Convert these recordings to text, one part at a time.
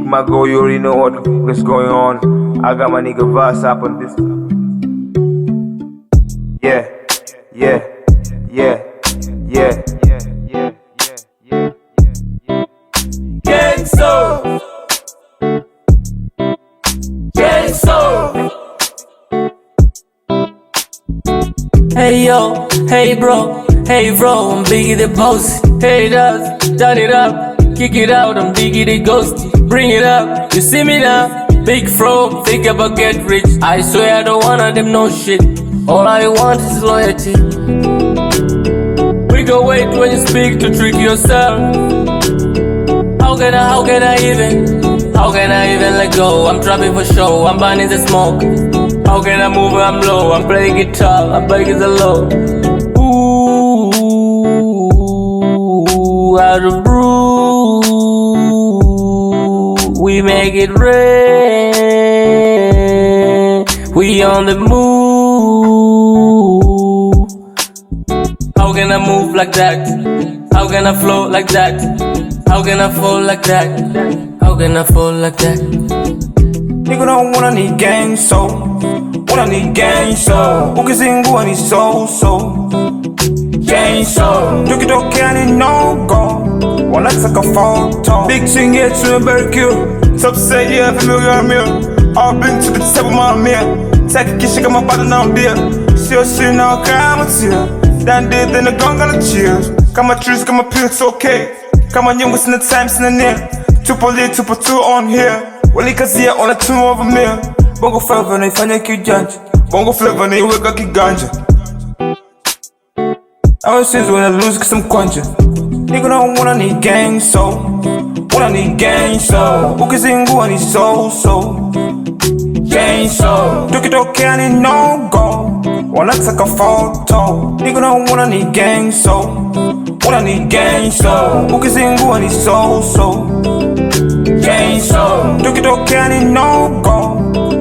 Magow, you already know what's going on. I got my nigga Vass up on this. Yeah, yeah, yeah, yeah, yeah, yeah, yeah. Gang Soo, Gang Soo. Hey yo, hey bro, I'm Biggie the boss. Hey does, turn it up, kick it out, I'm Biggie the ghosty. Bring it up, you see me now, big fro, think about get rich. I swear I don't want them no shit, all I want is loyalty. We go wait when you speak to trick yourself. How can I even let go? I'm trapping for show, I'm burning the smoke. How can I move when I'm low? I'm playing guitar, I'm breaking the low. Ooh, out of brew, we make it rain. We on the move. How can I move like that? How can I flow like that? How can I fall like that? How can I fall like that? Nigga don't wanna need Gang Soo, wanna need Gang Soo. Ukizingua ni so. Gang Soo, Tukitokea ni no-go. Wanataka photo. Big thing here to a barbecue. Top say yeah, familiar meal. All been to the top of my meal. Take a kiss, kama bado naambia. Sio sina kama tia. Dan did then the gun gonna cheers. Kama trees, kama pills, okay. Kama nyungu sina time, sina near. Tupo lit, tupo two on here. Walikazia on a two over meal. Bongo flavor naifanya kijanja. Bongo flavor naiweka kiganja. I was since when I lose cause I'm kwanja. Nigga don't wanna need Gang Soo, wanna need Gang Soo. Ukizingua ni so. Gang Soo, Tukitokea ni no-go. Wanataka photo. Nigga don't wanna need Gang Soo, wanna need Gang Soo. Ukizingua ni so. Gang Soo, Tukitokea ni no-go.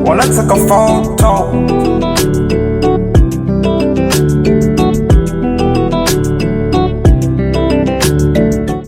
Wanataka photo.